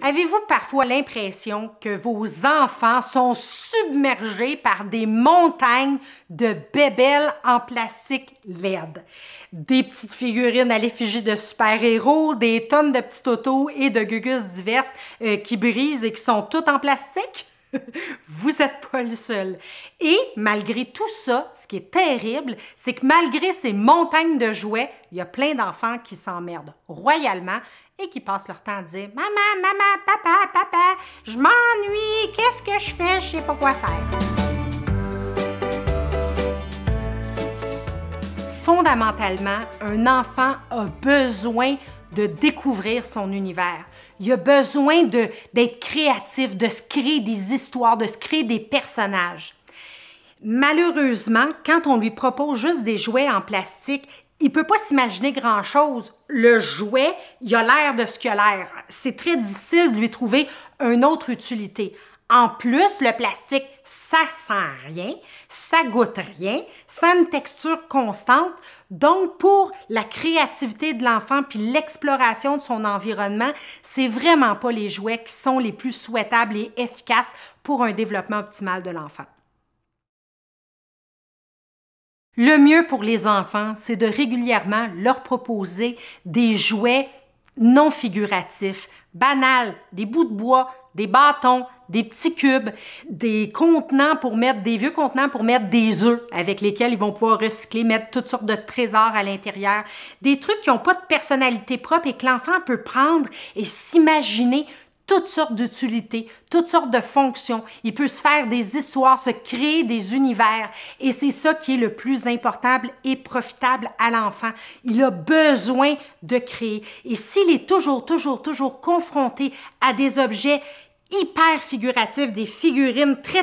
Avez-vous parfois l'impression que vos enfants sont submergés par des montagnes de bébelles en plastique LED? Des petites figurines à l'effigie de super-héros, des tonnes de petites autos et de gugus diverses qui brisent et qui sont toutes en plastique? Vous n'êtes pas le seul. Et malgré tout ça, ce qui est terrible, c'est que malgré ces montagnes de jouets, il y a plein d'enfants qui s'emmerdent royalement et qui passent leur temps à dire « Maman, maman, papa, papa, je m'ennuie, qu'est-ce que je fais? Je sais pas quoi faire. » Fondamentalement, un enfant a besoin de découvrir son univers. Il a besoin d'être créatif, de se créer des histoires, de se créer des personnages. Malheureusement, quand on lui propose juste des jouets en plastique, il ne peut pas s'imaginer grand-chose. Le jouet, il a l'air de ce qu'il a l'air. C'est très difficile de lui trouver une autre utilité. En plus, le plastique, ça sent rien, ça goûte rien, ça a une texture constante. Donc, pour la créativité de l'enfant puis l'exploration de son environnement, c'est vraiment pas les jouets qui sont les plus souhaitables et efficaces pour un développement optimal de l'enfant. Le mieux pour les enfants, c'est de régulièrement leur proposer des jouets non figuratifs, banals, des bouts de bois, des bâtons, des petits cubes, des contenants pour mettre, des vieux contenants pour mettre des œufs avec lesquels ils vont pouvoir recycler, mettre toutes sortes de trésors à l'intérieur, des trucs qui n'ont pas de personnalité propre et que l'enfant peut prendre et s'imaginer toutes sortes d'utilités, toutes sortes de fonctions. Il peut se faire des histoires, se créer des univers. Et c'est ça qui est le plus important et profitable à l'enfant. Il a besoin de créer. Et s'il est toujours confronté à des objets hyper figuratifs, des figurines très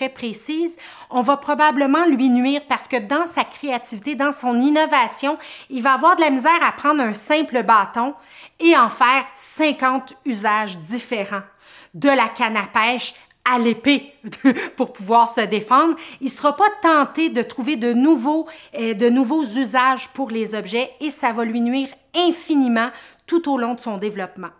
précises, on va probablement lui nuire parce que dans sa créativité, dans son innovation, il va avoir de la misère à prendre un simple bâton et en faire 50 usages différents. De la canne à pêche à l'épée pour pouvoir se défendre. Il ne sera pas tenté de trouver de nouveaux usages pour les objets et ça va lui nuire infiniment tout au long de son développement.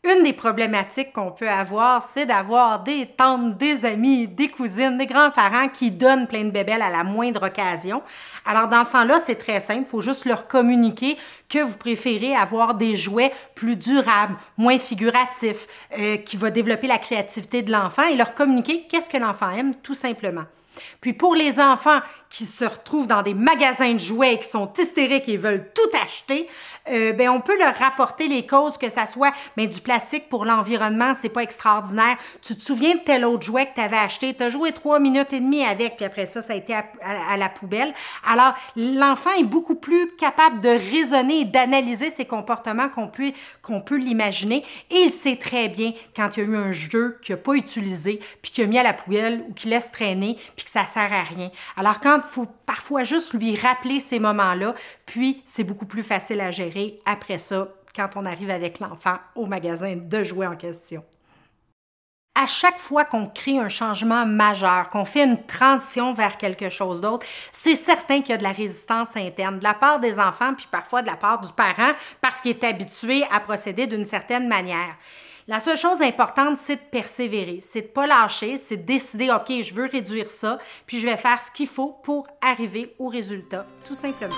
Une des problématiques qu'on peut avoir, c'est d'avoir des tantes, des amis, des cousines, des grands-parents qui donnent plein de bébelles à la moindre occasion. Alors, dans ce sens-là, c'est très simple. Il faut juste leur communiquer que vous préférez avoir des jouets plus durables, moins figuratifs, qui vont développer la créativité de l'enfant et leur communiquer qu'est-ce que l'enfant aime, tout simplement. Puis pour les enfants qui se retrouvent dans des magasins de jouets et qui sont hystériques et veulent tout acheter, on peut leur rapporter les causes que ça soit du plastique pour l'environnement, c'est pas extraordinaire. Tu te souviens de tel autre jouet que tu avais acheté, tu as joué 3 minutes et demie avec, puis après ça a été à la poubelle. Alors, l'enfant est beaucoup plus capable de raisonner et d'analyser ses comportements qu'on peut l'imaginer et il sait très bien quand il y a eu un jeu qu'il n'a pas utilisé, puis qu'il a mis à la poubelle ou qu'il laisse traîner, puis que ça sert à rien. Alors, quand il faut parfois juste lui rappeler ces moments-là, puis c'est beaucoup plus facile à gérer après ça quand on arrive avec l'enfant au magasin de jouets en question. À chaque fois qu'on crée un changement majeur, qu'on fait une transition vers quelque chose d'autre, c'est certain qu'il y a de la résistance interne de la part des enfants, puis parfois de la part du parent, parce qu'il est habitué à procéder d'une certaine manière. La seule chose importante, c'est de persévérer, c'est de ne pas lâcher, c'est de décider, OK, je veux réduire ça, puis je vais faire ce qu'il faut pour arriver au résultat, tout simplement.